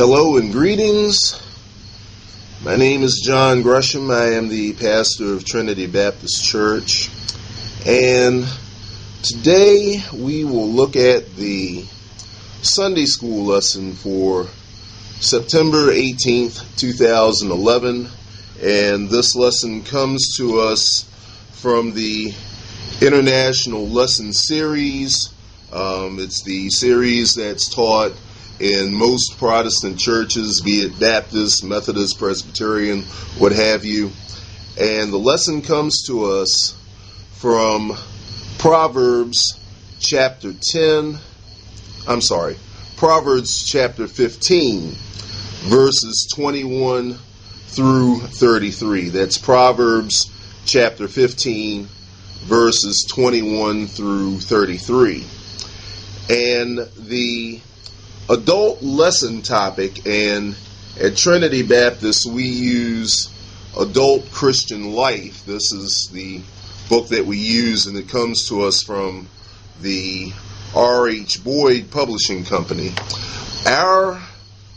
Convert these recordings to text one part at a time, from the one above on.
Hello and greetings. My name is John Gresham. I am the pastor of Trinity Baptist Church. And today we will look at the Sunday school lesson for September 18th, 2011. And this lesson comes to us from the International Lesson Series. It's the series that's taught in most Protestant churches, be it Baptist, Methodist, Presbyterian, what have you. And the lesson comes to us from Proverbs chapter 15, verses 21 through 33. That's Proverbs chapter 15, verses 21 through 33. And the adult lesson topic, and at Trinity Baptist we use Adult Christian Life. This is the book that we use, and it comes to us from the R.H. Boyd Publishing Company. Our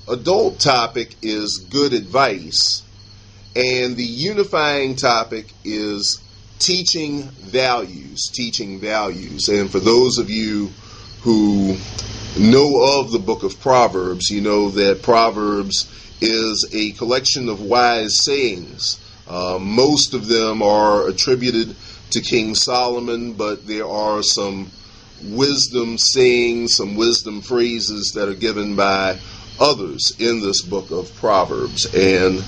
adult topic is good advice, and the unifying topic is teaching values. And for those of you who know of the book of Proverbs, you know that Proverbs is a collection of wise sayings. Most of them are attributed to King Solomon, but there are some wisdom sayings, some wisdom phrases that are given by others in this book of Proverbs. And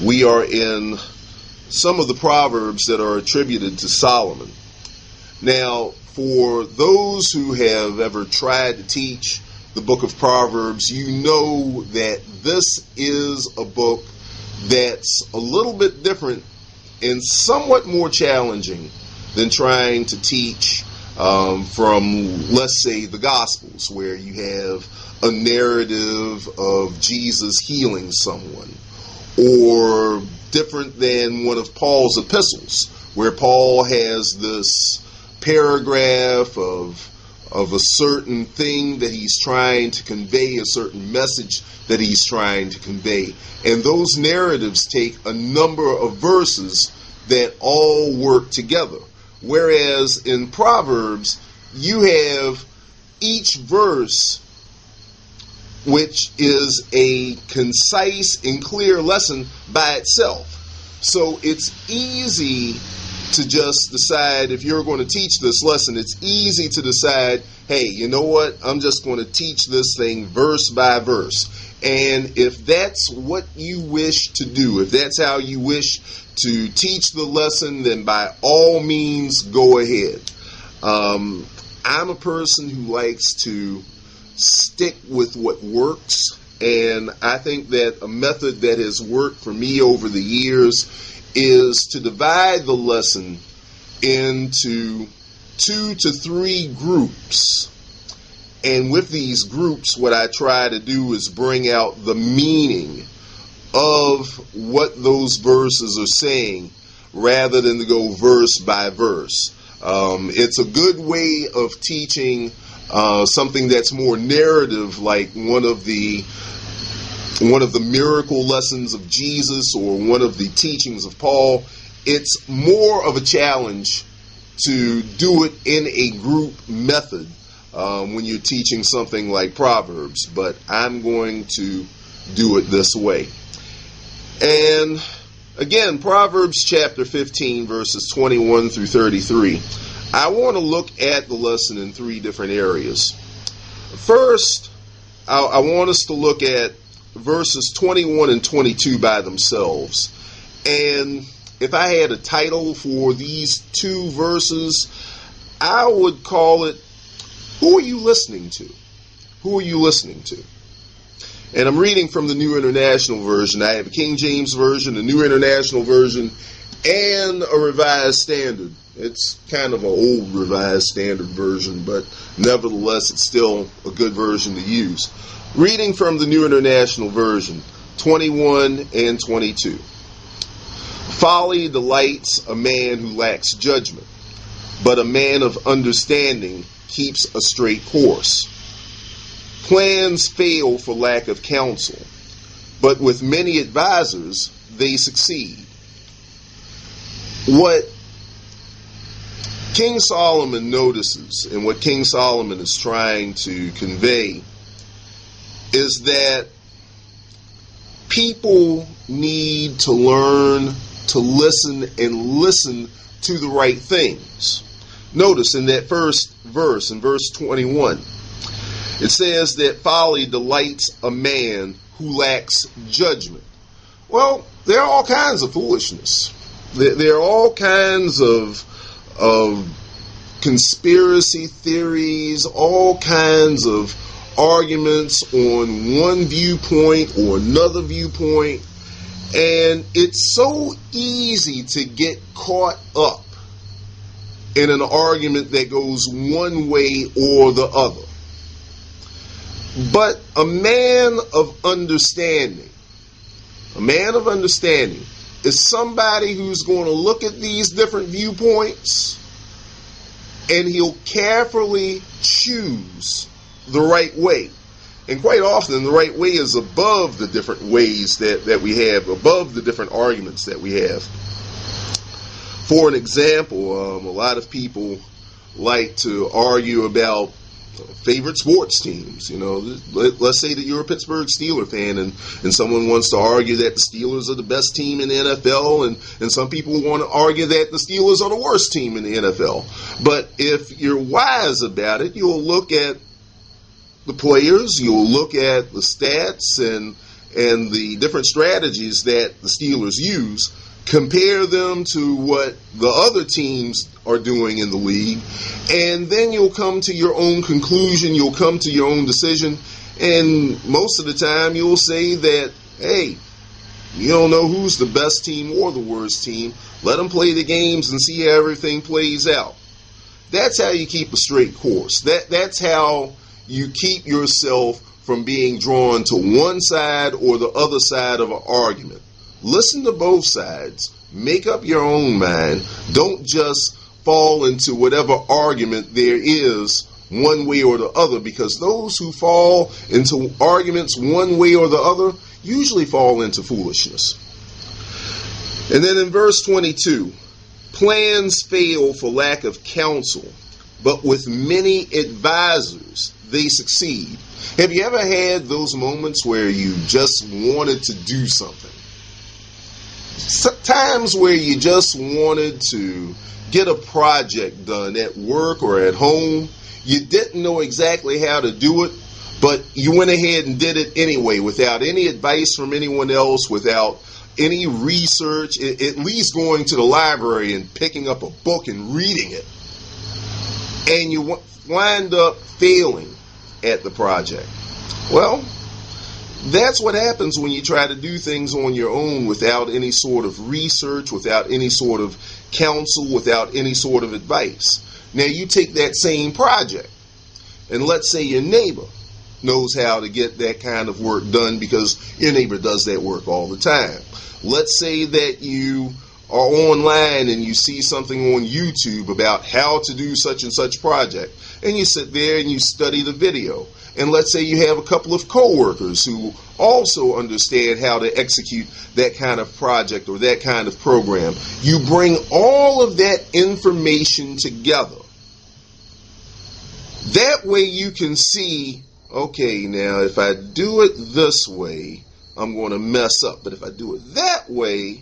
we are in some of the Proverbs that are attributed to Solomon. Now, for those who have ever tried to teach the book of Proverbs, you know that this is a book that's a little bit different and somewhat more challenging than trying to teach from, let's say, the Gospels, where you have a narrative of Jesus healing someone, or different than one of Paul's epistles, where Paul has this paragraph of a certain thing that he's trying to convey, a certain message that he's trying to convey. And those narratives take a number of verses that all work together. Whereas in Proverbs, you have each verse, which is a concise and clear lesson by itself. So it's easy to just decide, if you're going to teach this lesson, it's easy to decide, hey, you know what, I'm just going to teach this thing verse by verse. And if that's what you wish to do, if that's how you wish to teach the lesson, then by all means go ahead. I'm a person who likes to stick with what works, and I think that a method that has worked for me over the years is to divide the lesson into 2 to 3 groups. And with these groups, what I try to do is bring out the meaning of what those verses are saying, rather than to go verse by verse. It's a good way of teaching something that's more narrative, like one of the miracle lessons of Jesus or one of the teachings of Paul. It's more of a challenge to do it in a group method when you're teaching something like Proverbs, but I'm going to do it this way. And again, Proverbs chapter 15, verses 21 through 33. I want to look at the lesson in 3 different areas. First, I want us to look at verses 21 and 22 by themselves. And if I had a title for these 2 verses, I would call it, Who Are You Listening To? Who are you listening to? And I'm reading from the New International Version. I have a King James Version, a New International Version, and a Revised Standard. It's kind of an old Revised Standard version, but nevertheless, it's still a good version to use. Reading from the New International Version, 21 and 22. Folly delights a man who lacks judgment, but a man of understanding keeps a straight course. Plans fail for lack of counsel, but with many advisors, they succeed. What King Solomon notices, and what King Solomon is trying to convey, is that people need to learn to listen and listen to the right things. Notice in that first verse, in verse 21, it says that folly delights a man who lacks judgment. Well, there are all kinds of foolishness. There are all kinds of conspiracy theories, all kinds of arguments on one viewpoint or another viewpoint, and it's so easy to get caught up in an argument that goes one way or the other. But a man of understanding is somebody who's going to look at these different viewpoints, and he'll carefully choose the right way. And quite often, the right way is above the different ways that we have, above the different arguments that we have. For an example, a lot of people like to argue about favorite sports teams. You know, let's say that you're a Pittsburgh Steelers fan, and someone wants to argue that the Steelers are the best team in the NFL, and some people want to argue that the Steelers are the worst team in the NFL. But if you're wise about it, you'll look at the players, you'll look at the stats and the different strategies that the Steelers use, compare them to what the other teams are doing in the league, and then you'll come to your own conclusion, you'll come to your own decision, and most of the time you'll say that, hey, you don't know who's the best team or the worst team. Let them play the games and see how everything plays out. That's how you keep a straight course. That's how you keep yourself from being drawn to one side or the other side of an argument. Listen to both sides. Make up your own mind. Don't just fall into whatever argument there is one way or the other, because those who fall into arguments one way or the other usually fall into foolishness. And then in verse 22, plans fail for lack of counsel, but with many advisors they succeed. Have you ever had those moments where you just wanted to do something? Times where you just wanted to get a project done at work or at home. You didn't know exactly how to do it, but you went ahead and did it anyway without any advice from anyone else, without any research, at least going to the library and picking up a book and reading it. And you wind up failing at the project. Well, that's what happens when you try to do things on your own without any sort of research, without any sort of counsel, without any sort of advice. Now you take that same project, and let's say your neighbor knows how to get that kind of work done because your neighbor does that work all the time. Let's say that you are online and you see something on YouTube about how to do such and such project, and you sit there and you study the video. And let's say you have a couple of coworkers who also understand how to execute that kind of project or that kind of program. You bring all of that information together. That way you can see, okay, now if I do it this way, I'm going to mess up. But if I do it that way,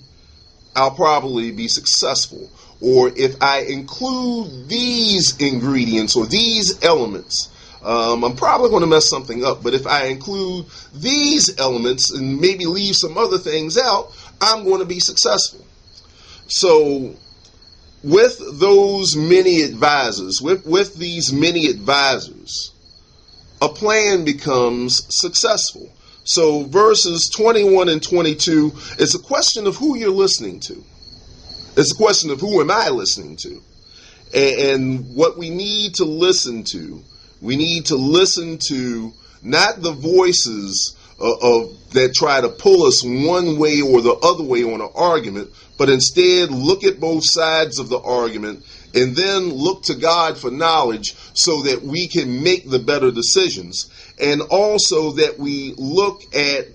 I'll probably be successful. Or if I include these ingredients or these elements, I'm probably going to mess something up. But if I include these elements and maybe leave some other things out, I'm going to be successful. So with those many advisors, with these many advisors, a plan becomes successful. So verses 21 and 22, it's a question of who you're listening to. It's a question of who am I listening to? And what we need to listen to, we need to listen to not the voices that try to pull us one way or the other way on an argument, but instead look at both sides of the argument and then look to God for knowledge so that we can make the better decisions. And also that we look at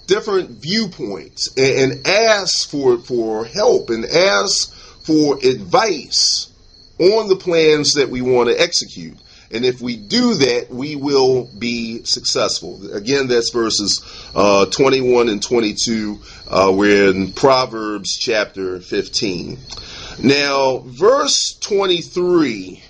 different viewpoints and ask for help and ask for advice on the plans that we want to execute. And if we do that, we will be successful. Again, that's verses 21 and 22. We're in Proverbs chapter 15. Now, verse 23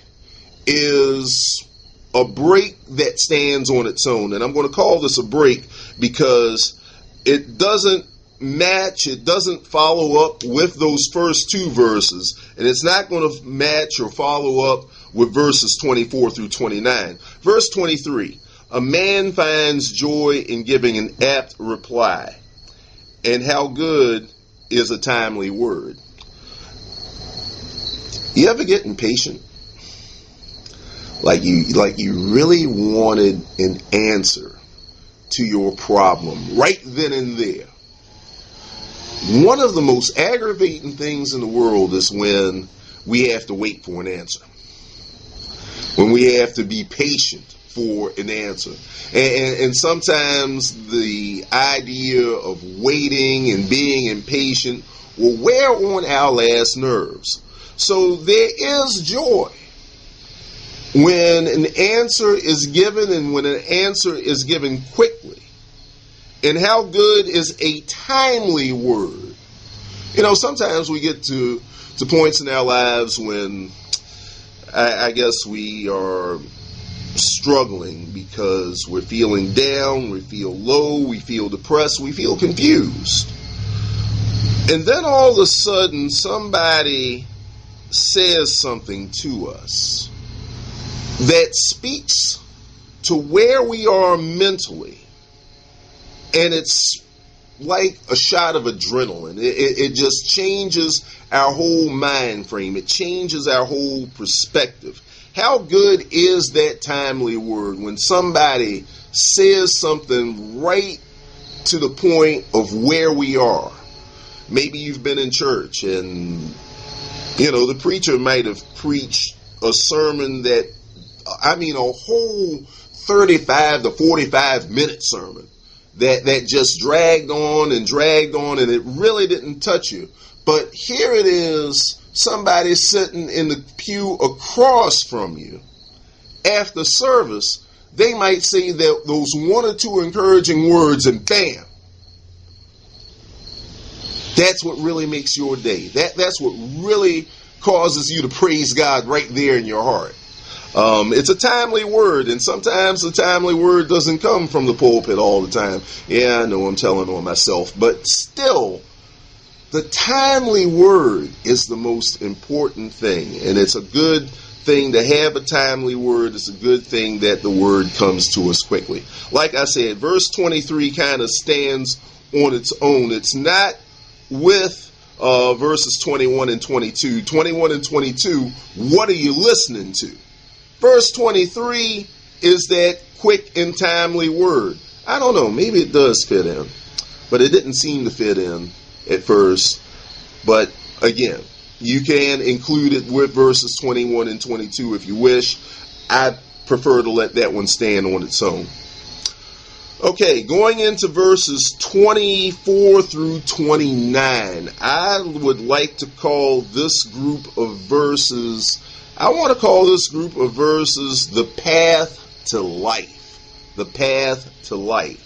is a break that stands on its own. And I'm going to call this a break because it doesn't match, it doesn't follow up with those first two verses. And it's not going to match or follow up with verses 24 through 29. Verse 23, a man finds joy in giving an apt reply, and how good is a timely word. You ever get impatient? Like you really wanted an answer to your problem right then and there. One of the most aggravating things in the world is when we have to wait for an answer. When we have to be patient for an answer. And sometimes the idea of waiting and being impatient will wear on our last nerves. So there is joy when an answer is given and when an answer is given quickly. And how good is a timely word? You know, sometimes we get to points in our lives when I guess we are struggling because we're feeling down, we feel low, we feel depressed, we feel confused. And then all of a sudden somebody says something to us that speaks to where we are mentally. And it's like a shot of adrenaline. It just changes our whole mind frame. It changes our whole perspective. How good is that timely word when somebody says something right to the point of where we are? Maybe you've been in church and, you know, the preacher might have preached a sermon that, I mean, a whole 35 to 45 minute sermon. That just dragged on and it really didn't touch you. But here it is, somebody sitting in the pew across from you. After service, they might say that those one or two encouraging words and bam. That's what really makes your day. That's what really causes you to praise God right there in your heart. It's a timely word, and sometimes the timely word doesn't come from the pulpit all the time. Yeah, I know I'm telling on myself, but still, the timely word is the most important thing, and it's a good thing to have a timely word. It's a good thing that the word comes to us quickly. Like I said, verse 23 kind of stands on its own. It's not with verses 21 and 22. 21 and 22, what are you listening to? Verse 23 is that quick and timely word. I don't know, maybe it does fit in, but it didn't seem to fit in at first. But again, you can include it with verses 21 and 22 if you wish. I prefer to let that one stand on its own. Okay, going into verses 24 through 29, I would like to call this group of verses, I want to call this group of verses the path to life. The path to life.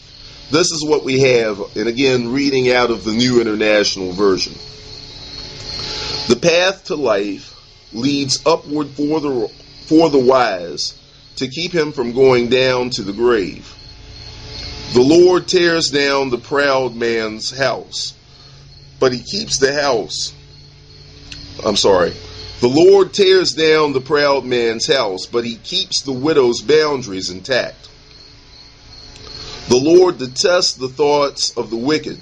This is what we have, and again, reading out of the New International Version. The path to life leads upward for the wise to keep him from going down to the grave. The Lord tears down the proud man's house, but he keeps the house. The Lord tears down the proud man's house, but he keeps the widow's boundaries intact. The Lord detests the thoughts of the wicked,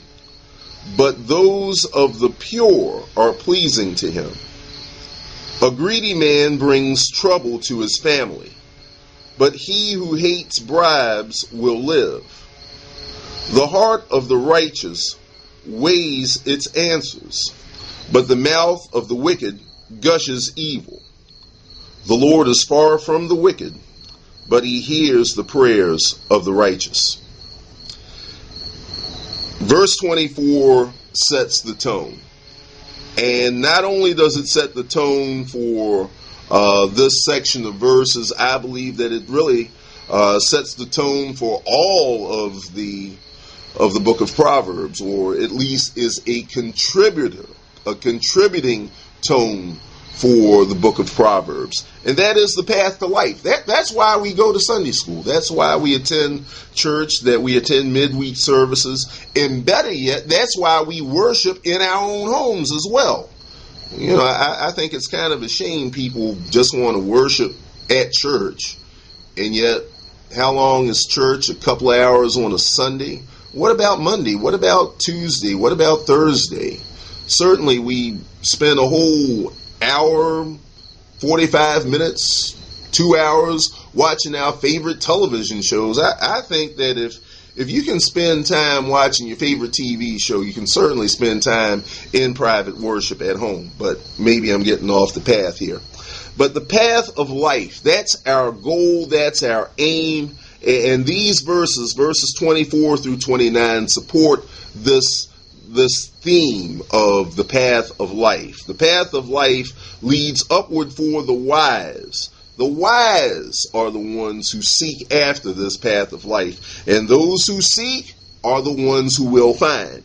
but those of the pure are pleasing to him. A greedy man brings trouble to his family, but he who hates bribes will live. The heart of the righteous weighs its answers, but the mouth of the wicked gushes evil. The Lord is far from the wicked, but he hears the prayers of the righteous. Verse 24 sets the tone. And not only does it set the tone for this section of verses, I believe that it really sets the tone for all of the book of Proverbs, or at least is a contributing tone for the book of Proverbs. And that is the path to life. That's why we go to Sunday school. That's why we attend church, that we attend midweek services. And better yet, that's why we worship in our own homes as well. You know, I think it's kind of a shame people just want to worship at church. And yet, how long is church? A couple of hours on a Sunday? What about Monday? What about Tuesday? What about Thursday? Certainly we spend a whole hour, 45 minutes, 2 hours watching our favorite television shows. I think that if you can spend time watching your favorite TV show, you can certainly spend time in private worship at home. But maybe I'm getting off the path here. But the path of life, that's our goal, that's our aim. And these verses 24 through 29, support this theme of the path of life. The path of life leads upward for the wise. The wise are the ones who seek after this path of life. And those who seek are the ones who will find.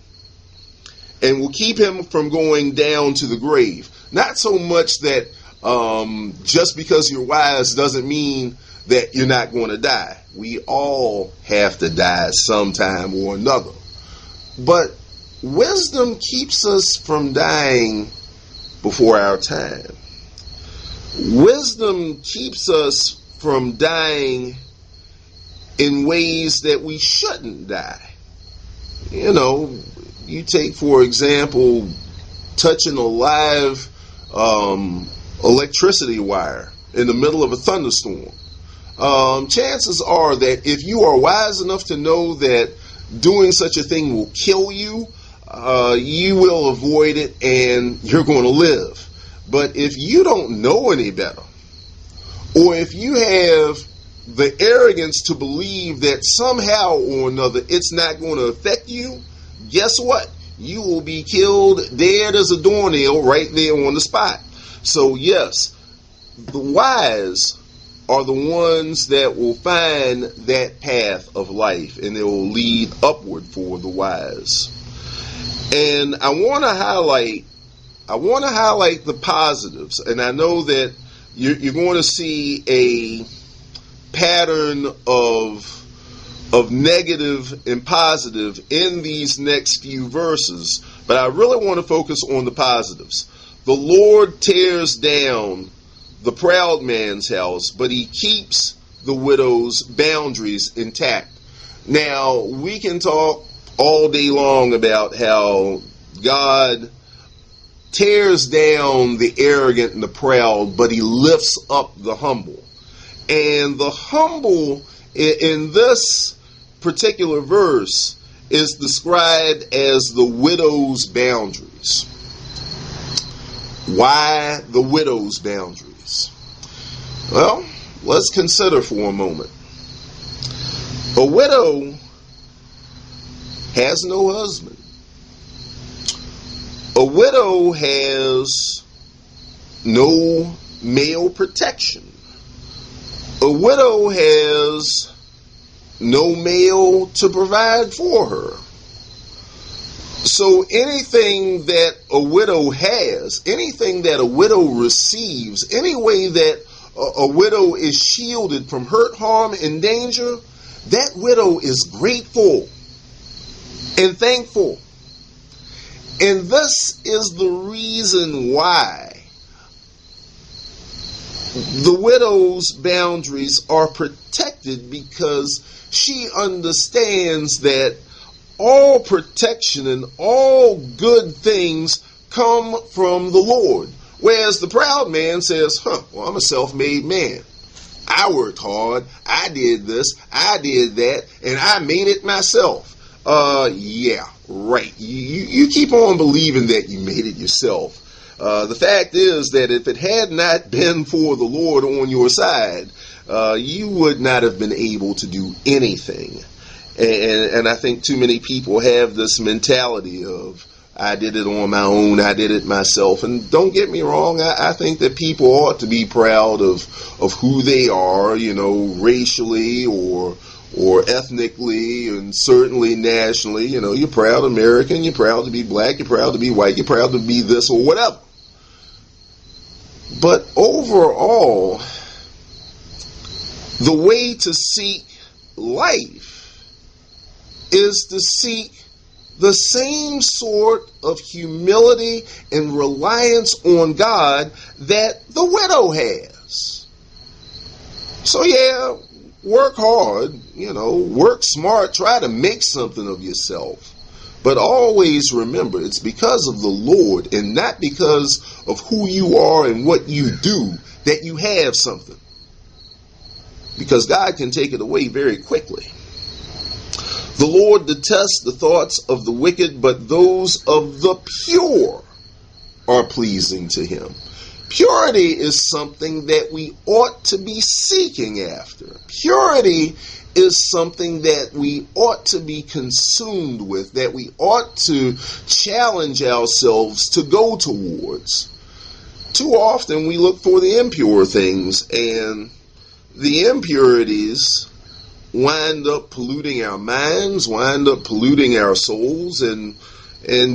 And will keep him from going down to the grave. Not so much that just because you're wise doesn't mean that you're not going to die. We all have to die sometime or another. But wisdom keeps us from dying before our time. Wisdom keeps us from dying in ways that we shouldn't die. You know, you take, for example, touching a live electricity wire in the middle of a thunderstorm. Chances are that if you are wise enough to know that doing such a thing will kill you, you will avoid it and you're going to live. But if you don't know any better, or if you have the arrogance to believe that somehow or another it's not going to affect you, guess what? You will be killed dead as a doornail right there on the spot. So yes, the wise are the ones that will find that path of life, and it will lead upward for the wise. And I want to highlight the positives, and I know that you're going to see a pattern of negative and positive in these next few verses, but I really want to focus on the positives. The Lord tears down the proud man's house, but he keeps the widow's boundaries intact. Now, we can talk all day long about how God tears down the arrogant and the proud, but he lifts up the humble. And the humble in this particular verse is described as the widow's boundaries. Why the widow's boundaries? Well, let's consider for a moment. A widow has no husband. A widow has no male protection. A widow has no male to provide for her. So anything that a widow has, anything that a widow receives, any way that a widow is shielded from hurt, harm, and danger, that widow is grateful and thankful. And this is the reason why the widow's boundaries are protected, because she understands that all protection and all good things come from the Lord. Whereas the proud man says, well, I'm a self-made man. I worked hard. I did this. I did that. And I made it myself. Yeah, right. You keep on believing that you made it yourself. The fact is that if it had not been for the Lord on your side, you would not have been able to do anything. And I think too many people have this mentality of, I did it on my own, I did it myself. And don't get me wrong, I think that people ought to be proud of who they are, racially or ethnically, and certainly nationally. You're proud American, you're proud to be black, you're proud to be white, you're proud to be this or whatever. But overall, the way to seek life is to seek the same sort of humility and reliance on God that the widow has. So yeah, work hard, work smart, try to make something of yourself. But always remember, it's because of the Lord and not because of who you are and what you do that you have something. Because God can take it away very quickly. The Lord detests the thoughts of the wicked, but those of the pure are pleasing to him. Purity is something that we ought to be seeking after. Purity is something that we ought to be consumed with, that we ought to challenge ourselves to go towards. Too often we look for the impure things, and the impurities wind up polluting our minds, wind up polluting our souls, and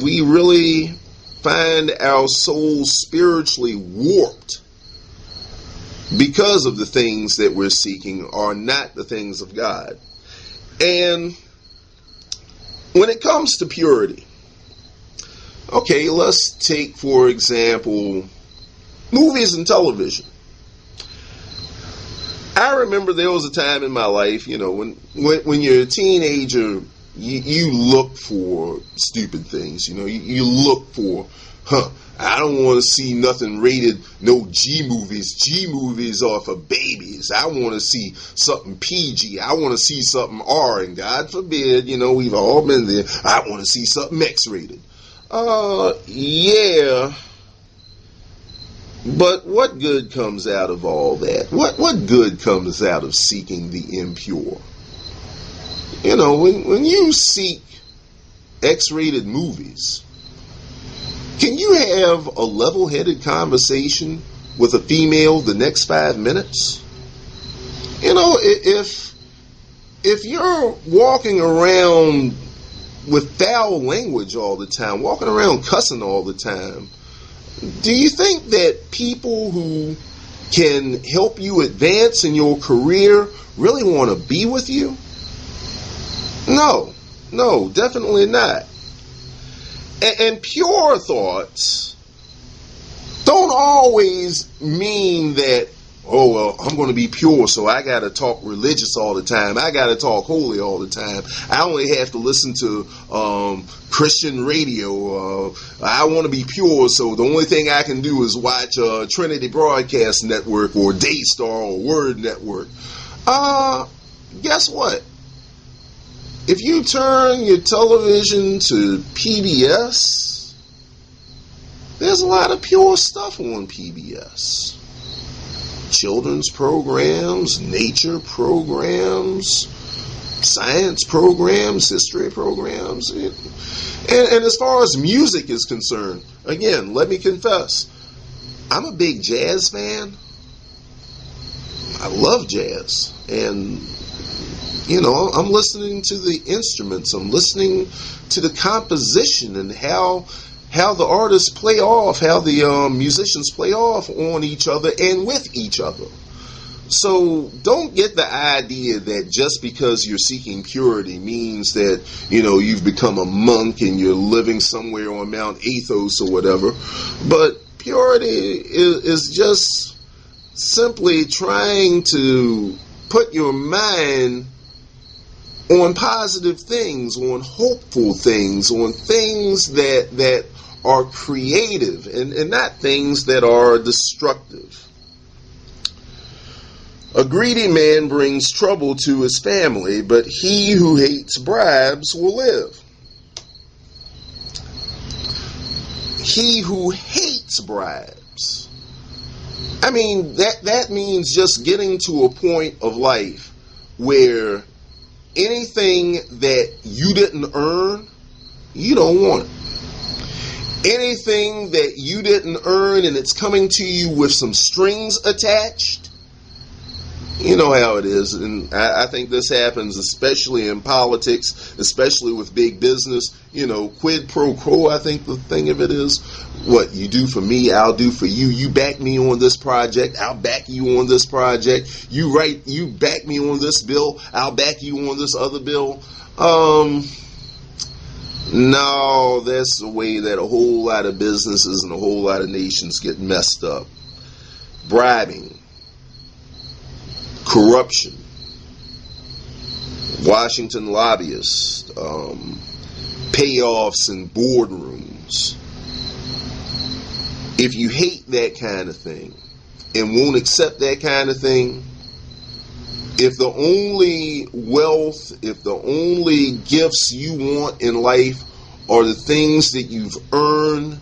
we really find our souls spiritually warped because of the things that we're seeking are not the things of God. And when it comes to purity, okay, let's take, for example, movies and television. I remember there was a time in my life, when you're a teenager, you look for stupid things. You look for, I don't want to see nothing rated, no G movies. G movies are for babies. I want to see something PG. I want to see something R, and God forbid, we've all been there. I want to see something X rated. Yeah. But what good comes out of all that? What good comes out of seeking the impure? When you seek X-rated movies, can you have a level-headed conversation with a female the next 5 minutes? If you're walking around with foul language all the time, walking around cussing all the time, do you think that people who can help you advance in your career really want to be with you? No, definitely not. And pure thoughts don't always mean that, oh, well, I'm going to be pure, so I got to talk religious all the time. I got to talk holy all the time. I only have to listen to Christian radio. I want to be pure, so the only thing I can do is watch Trinity Broadcast Network or Daystar or Word Network. Guess what? If you turn your television to PBS, there's a lot of pure stuff on PBS. Children's programs, nature programs, science programs, history programs. And as far as music is concerned, again, let me confess, I'm a big jazz fan. I love jazz. And, I'm listening to the instruments. I'm listening to the composition and how the artists play off, how the musicians play off on each other and with each other. So don't get the idea that just because you're seeking purity means that, you've become a monk and you're living somewhere on Mount Athos or whatever. But purity is just simply trying to put your mind on positive things, on hopeful things, on things that are creative and not things that are destructive. A greedy man brings trouble to his family, but he who hates bribes will live. He who hates bribes. I mean, that means just getting to a point of life where anything that you didn't earn, you don't want it. Anything that you didn't earn and it's coming to you with some strings attached, you know how it is. And I think this happens especially in politics, especially with big business. You know, quid pro quo, I think the thing of it is, what you do for me, I'll do for you. You back me on this project, I'll back you on this project. You back me on this bill, I'll back you on this other bill. No, that's the way that a whole lot of businesses and a whole lot of nations get messed up. Bribing, corruption, Washington lobbyists, payoffs in boardrooms. If you hate that kind of thing and won't accept that kind of thing, if the only wealth, if the only gifts you want in life are the things that you've earned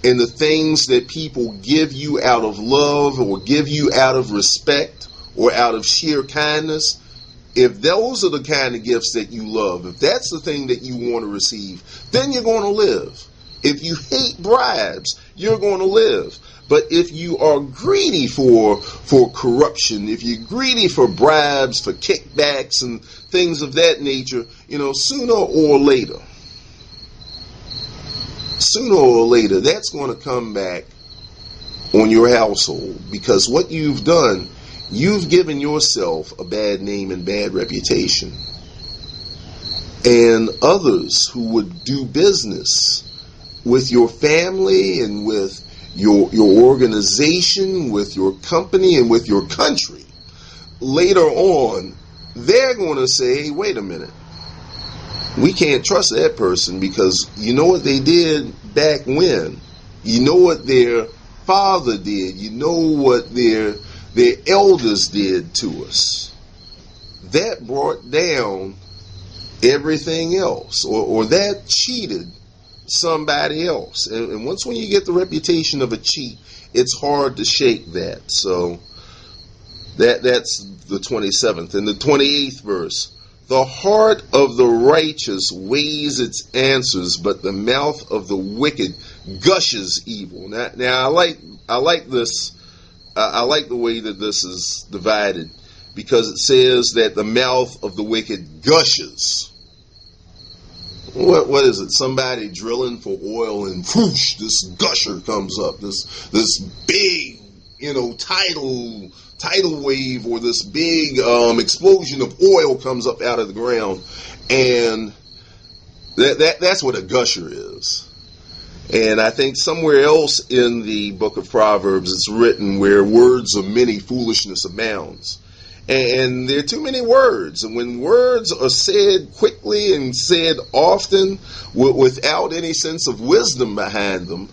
and the things that people give you out of love or give you out of respect or out of sheer kindness, if those are the kind of gifts that you love, if that's the thing that you want to receive, then you're going to live. If you hate bribes, you're going to live. But if you are greedy for corruption, if you're greedy for bribes, for kickbacks and things of that nature, sooner or later, that's going to come back on your household. Because what you've done, you've given yourself a bad name and bad reputation. And others who would do business with your family and with your organization, with your company, and with your country, later on, they're going to say, hey, wait a minute. We can't trust that person because you know what they did back when. You know what their father did. You know what their elders did to us. That brought down everything else, or that cheated somebody else. And once when you get the reputation of a cheat, it's hard to shake that. So that's the 27th. And the 28th verse, the heart of the righteous weighs its answers, but the mouth of the wicked gushes evil. Now I like this. I like the way that this is divided, because it says that the mouth of the wicked gushes. What is it? Somebody drilling for oil and whoosh, this gusher comes up. This big, tidal wave, or this big explosion of oil comes up out of the ground, and that's what a gusher is. And I think somewhere else in the book of Proverbs it's written, where words of many foolishness abounds. And there are too many words. And when words are said quickly and said often without any sense of wisdom behind them,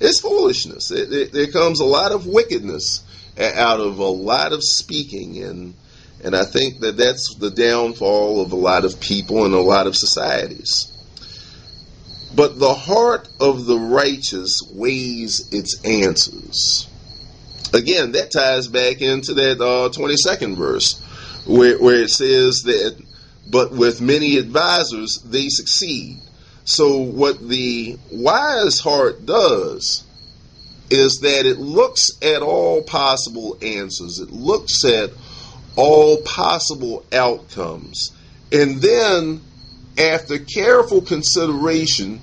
it's foolishness. There comes a lot of wickedness out of a lot of speaking. And I think that that's the downfall of a lot of people and a lot of societies. But the heart of the righteous weighs its answers. Again, that ties back into that 22nd verse, where it says that, but with many advisors, they succeed. So what the wise heart does is that it looks at all possible answers. It looks at all possible outcomes. And then, after careful consideration,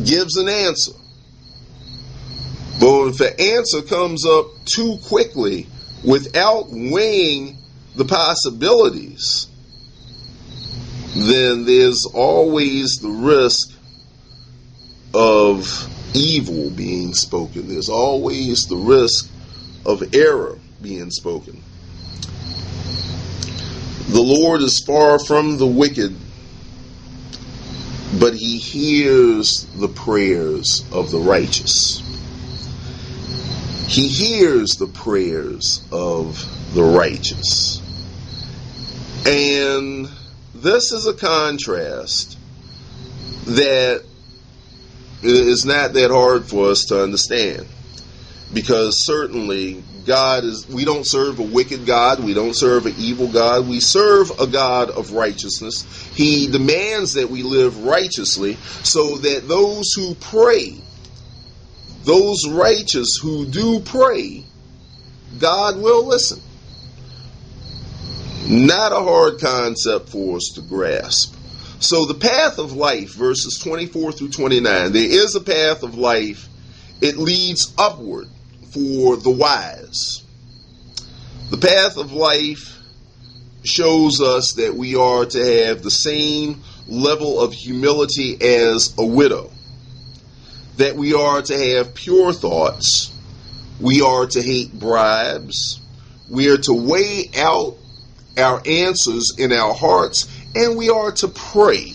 gives an answer. But if the answer comes up too quickly without weighing the possibilities, then there's always the risk of evil being spoken. There's always the risk of error being spoken. The Lord is far from the wicked, but he hears the prayers of the righteous. He hears the prayers of the righteous. And this is a contrast that is not that hard for us to understand. Because certainly we don't serve a wicked God. We don't serve an evil God. We serve a God of righteousness. He demands that we live righteously so that those who pray, those righteous who do pray, God will listen. Not a hard concept for us to grasp. So the path of life, verses 24 through 29, there is a path of life. It leads upward for the wise. The path of life shows us that we are to have the same level of humility as a widow, that we are to have pure thoughts, we are to hate bribes, we are to weigh out our answers in our hearts, and we are to pray.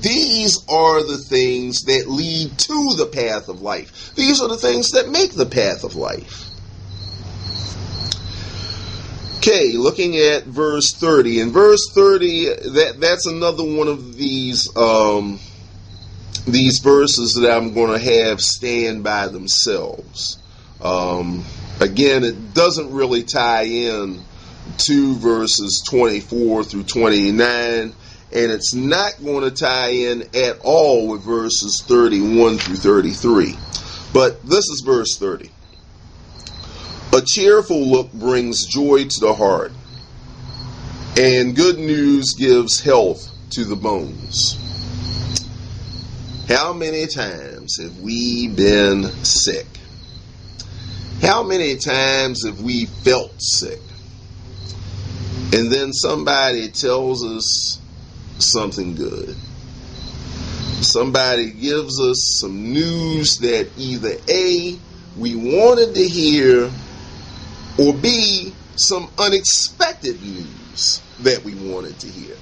These are the things that lead to the path of life. These are the things that make the path of life. Okay, looking at verse 30. In verse 30, that's another one of these verses that I'm going to have stand by themselves. Again, it doesn't really tie in to verses 24 through 29, and it's not going to tie in at all with verses 31 through 33. But this is verse 30. A cheerful look brings joy to the heart, and good news gives health to the bones. How many times have we been sick? How many times have we felt sick? And then somebody tells us something good. Somebody gives us some news that either A, we wanted to hear, or B, some unexpected news that we wanted to hear.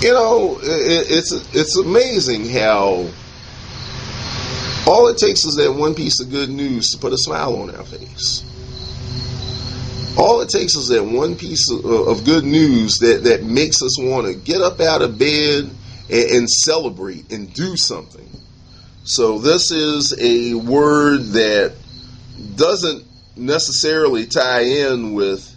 You know, it's amazing how all it takes is that one piece of good news to put a smile on our face. All it takes is that one piece of good news that makes us want to get up out of bed and celebrate and do something. So this is a word that doesn't necessarily tie in with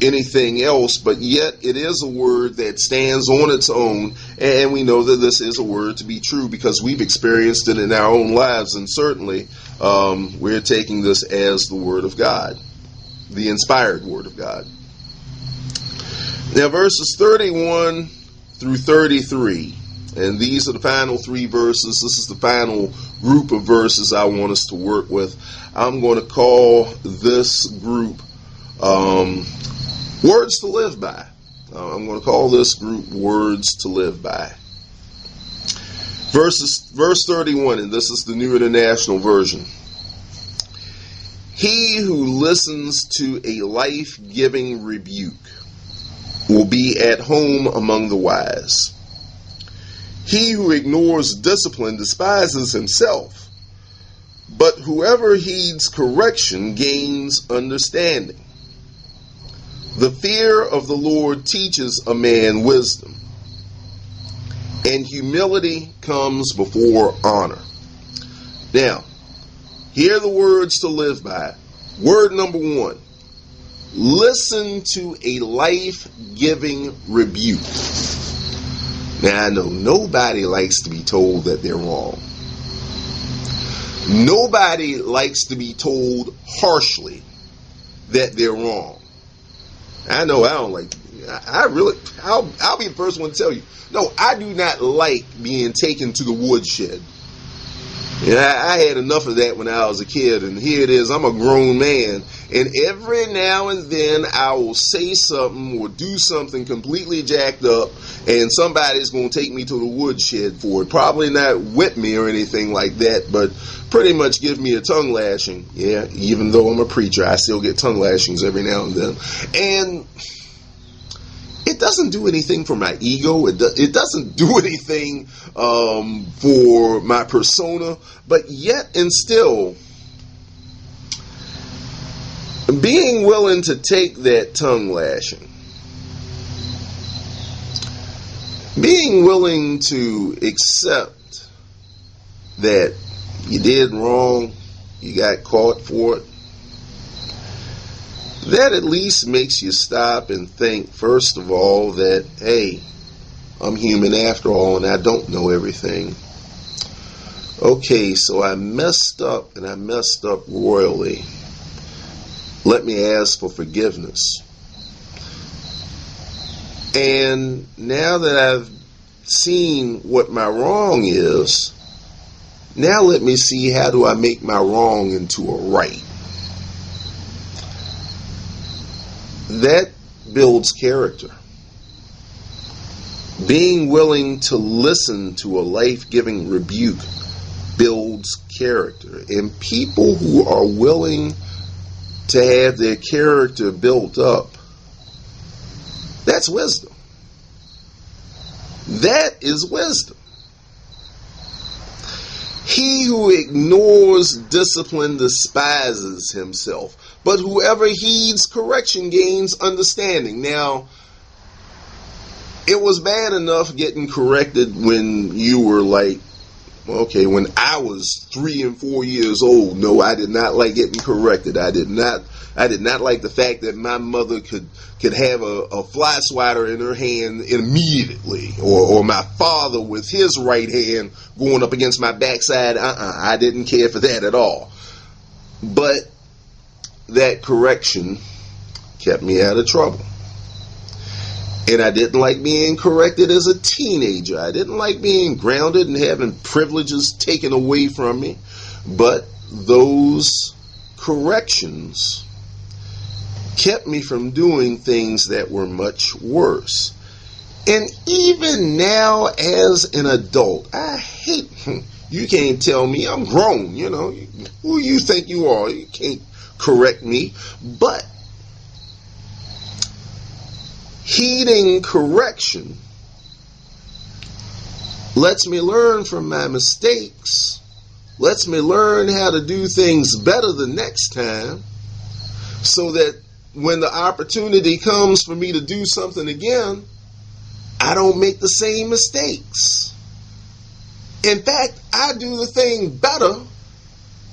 anything else, but yet it is a word that stands on its own, and we know that this is a word to be true because we've experienced it in our own lives, and certainly we're taking this as the Word of God, the inspired Word of God. Now verses 31 through 33, and these are the final three verses. This is the final group of verses I want us to work with. I'm going to call this group Words to Live By. I'm going to call this group Words to Live By. Verse 31, and this is the New International Version. He who listens to a life-giving rebuke will be at home among the wise. He who ignores discipline despises himself, but whoever heeds correction gains understanding. The fear of the Lord teaches a man wisdom, and humility comes before honor. Now, here are the words to live by. Word number 1, listen to a life-giving rebuke. Now, I know nobody likes to be told that they're wrong. Nobody likes to be told harshly that they're wrong. I know I don't like, I'll be the first one to tell you, no, I do not like being taken to the woodshed. Yeah, I had enough of that when I was a kid, and here it is, I'm a grown man, and every now and then I will say something or do something completely jacked up, and somebody's going to take me to the woodshed for it. Probably not whip me or anything like that, but pretty much give me a tongue lashing. Yeah, even though I'm a preacher, I still get tongue lashings every now and then. And it doesn't do anything for my ego. It doesn't do anything for my persona. But yet and still, being willing to take that tongue lashing, being willing to accept that you did wrong, you got caught for it, that at least makes you stop and think, first of all, that, hey, I'm human after all, and I don't know everything. Okay, so I messed up, and I messed up royally. Let me ask for forgiveness. And now that I've seen what my wrong is, now let me see, how do I make my wrong into a right? That builds character. Being willing to listen to a life-giving rebuke builds character. And people who are willing to have their character built up, that's wisdom. That is wisdom. He who ignores discipline despises himself, but whoever heeds correction gains understanding. Now, it was bad enough getting corrected when you were like, okay, when I was 3 and 4 years old. No, I did not like getting corrected. I did not like the fact that my mother could have a fly swatter in her hand immediately, or my father with his right hand going up against my backside. I didn't care for that at all. But that correction kept me out of trouble. And I didn't like being corrected as a teenager. I didn't like being grounded and having privileges taken away from me. But those corrections kept me from doing things that were much worse. And even now as an adult, I hate, you can't tell me I'm grown, who you think you are? You can't correct me. But heeding correction lets me learn from my mistakes, lets me learn how to do things better the next time, so that when the opportunity comes for me to do something again, I don't make the same mistakes. In fact, I do the thing better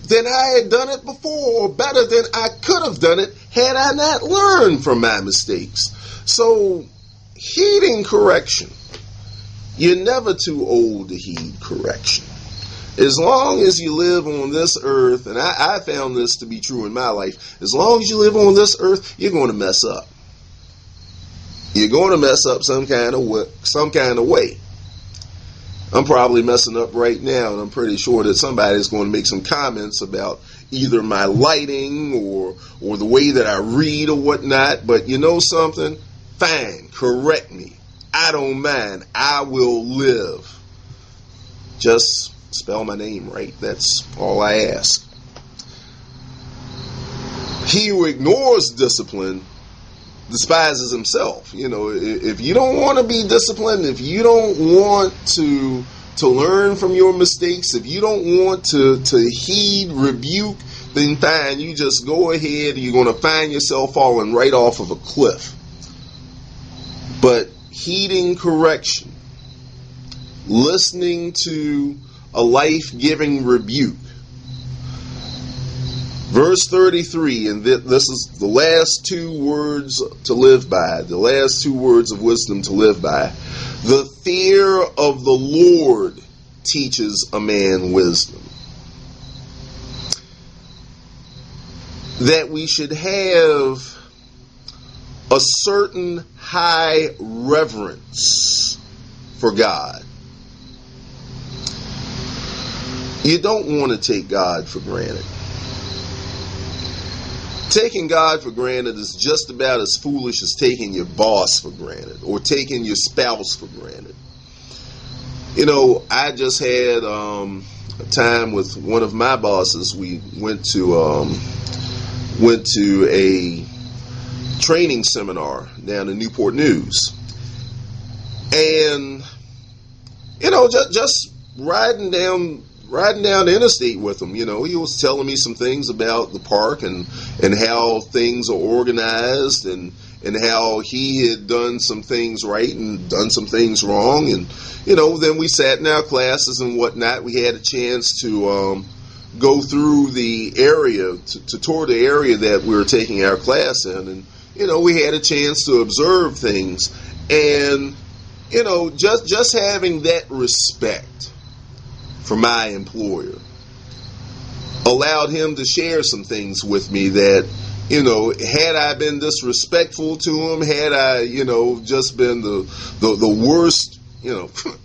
than I had done it before, or better than I could have done it had I not learned from my mistakes. So, heeding correction. You're never too old to heed correction. As long as you live on this earth, and I found this to be true in my life, as long as you live on this earth, you're going to mess up. You're going to mess up some kind of way. I'm probably messing up right now, and I'm pretty sure that somebody's going to make some comments about either my lighting or the way that I read or whatnot. But you know something? Fine, correct me. I don't mind. I will live. Just spell my name right. That's all I ask. He who ignores discipline despises himself. If you don't want to be disciplined, if you don't want to learn from your mistakes, if you don't want to heed rebuke, then fine, you just go ahead and you're going to find yourself falling right off of a cliff. But heeding correction, listening to a life-giving rebuke. Verse 33, and this is the last 2 words to live by, the last 2 words of wisdom to live by. The fear of the Lord teaches a man wisdom. That we should have a certain high reverence for God. You don't want to take God for granted. Taking God for granted is just about as foolish as taking your boss for granted or taking your spouse for granted. I just had a time with one of my bosses. We went to a training seminar down in Newport News, and just riding down the interstate with him. He was telling me some things about the park and how things are organized and how he had done some things right and done some things wrong. And then we sat in our classes and whatnot. We had a chance to go through the area, to tour the area that we were taking our class in. And, we had a chance to observe things. And, just having that respect for my employer allowed him to share some things with me that, had I been disrespectful to him, had I, just been the worst,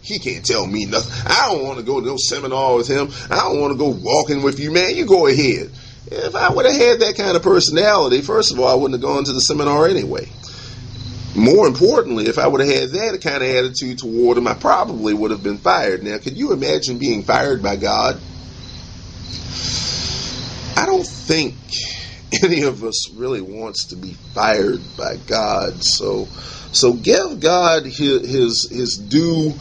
he can't tell me nothing. I don't want to go to no seminar with him. I don't want to go walking with you, man. You go ahead. If I would have had that kind of personality, first of all, I wouldn't have gone to the seminar anyway. More importantly, if I would have had that kind of attitude toward him, I probably would have been fired. Now, could you imagine being fired by God? I don't think any of us really wants to be fired by God. So give God his due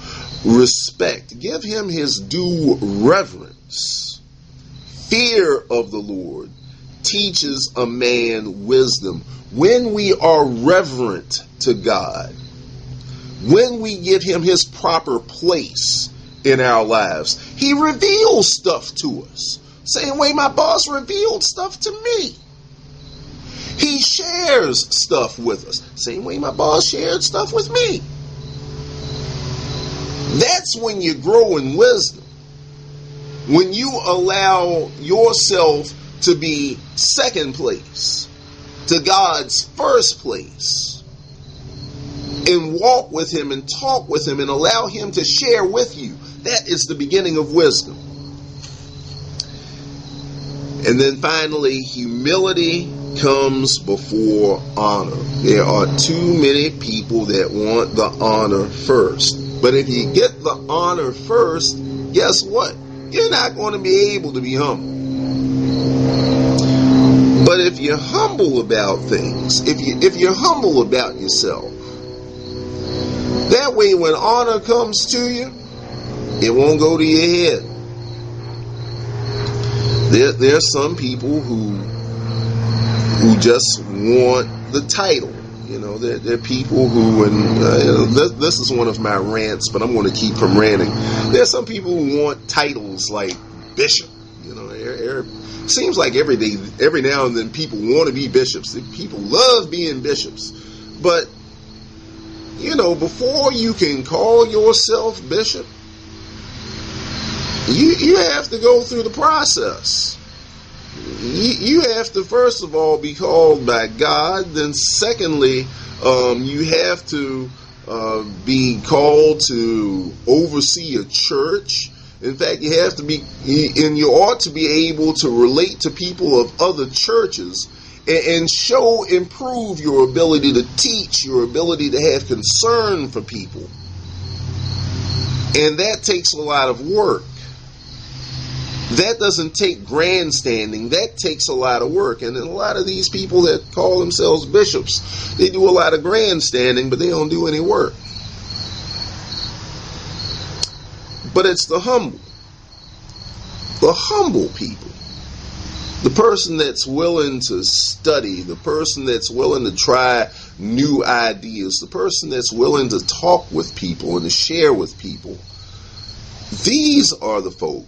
respect. Give him his due reverence. Fear of the Lord teaches a man wisdom. When we are reverent to God, when we give him his proper place in our lives, he reveals stuff to us. Same way my boss revealed stuff to me. He shares stuff with us. Same way my boss shared stuff with me. That's when you grow in wisdom. When you allow yourself to be second place to God's first place, and walk with him and talk with him and allow him to share with you. That is the beginning of wisdom. And then finally, humility comes before honor. There are too many people that want the honor first. But if you get the honor first, guess what? You're not going to be able to be humble. But if you're humble about things, if you're humble about yourself, that way when honor comes to you, it won't go to your head. There are some people who just want the title. There are people who, and this is one of my rants, but I'm going to keep from ranting. There are some people who want titles like bishop. Seems like every now and then people want to be bishops. People love being bishops. But, before you can call yourself bishop, you have to go through the process. You have to, first of all, be called by God. Then secondly, you have to be called to oversee a church. In fact, you have to be, and you ought to be able to relate to people of other churches and improve your ability to teach, your ability to have concern for people. And that takes a lot of work. That doesn't take grandstanding. That takes a lot of work. And then a lot of these people that call themselves bishops, they do a lot of grandstanding, but they don't do any work. But it's the humble people, the person that's willing to study, the person that's willing to try new ideas, the person that's willing to talk with people and to share with people. These are the folk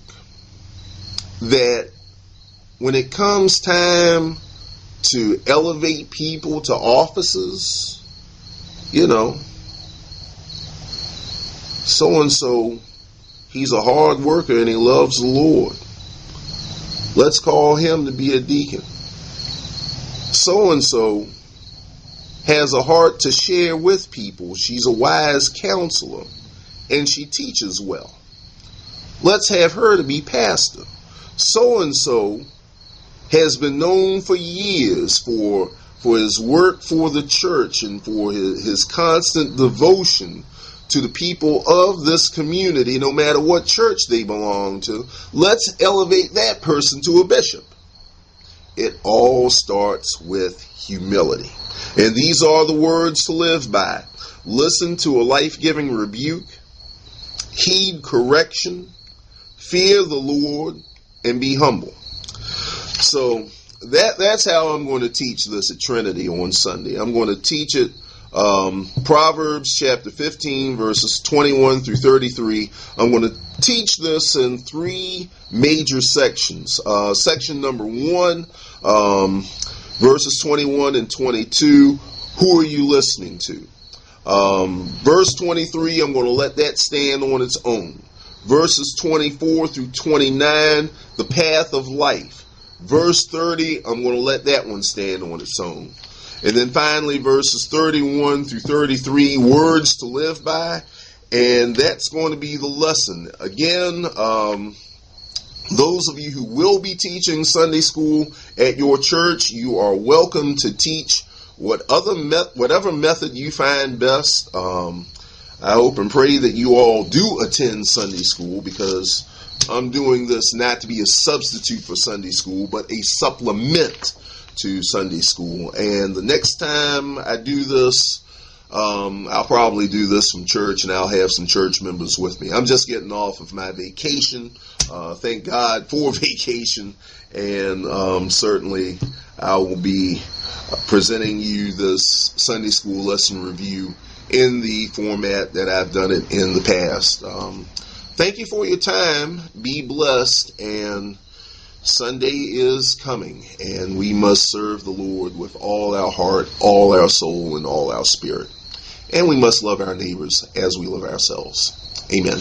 that when it comes time to elevate people to offices, so-and-so, he's a hard worker and he loves the Lord. Let's call him to be a deacon. So-and-so has a heart to share with people. She's a wise counselor and she teaches well. Let's have her to be pastor. So-and-so has been known for years for his work for the church and for his constant devotion to the people of this community, no matter what church they belong to. Let's elevate that person to a bishop. It all starts with humility. And these are the words to live by. Listen to a life-giving rebuke, heed correction, fear the Lord, and be humble. So that's how I'm going to teach this at Trinity on Sunday. I'm going to teach it Proverbs chapter 15 verses 21 through 33. I'm going to teach this in three major sections. Section number 1, verses 21 and 22, who are you listening to? Verse 23, I'm going to let that stand on its own. Verses 24 through 29, the path of life. Verse 30, I'm going to let that one stand on its own. And then finally, verses 31 through 33, words to live by. And that's going to be the lesson. Again, those of you who will be teaching Sunday school at your church, you are welcome to teach whatever method you find best. I hope and pray that you all do attend Sunday school, because I'm doing this not to be a substitute for Sunday school, but a supplement to Sunday school. And the next time I do this, I'll probably do this from church, and I'll have some church members with me. I'm just getting off of my vacation. Thank God for vacation. And certainly I will be presenting you this Sunday school lesson review in the format that I've done it in the past. Thank you for your time. Be blessed. And Sunday is coming, and we must serve the Lord with all our heart, all our soul, and all our spirit. And we must love our neighbors as we love ourselves. Amen.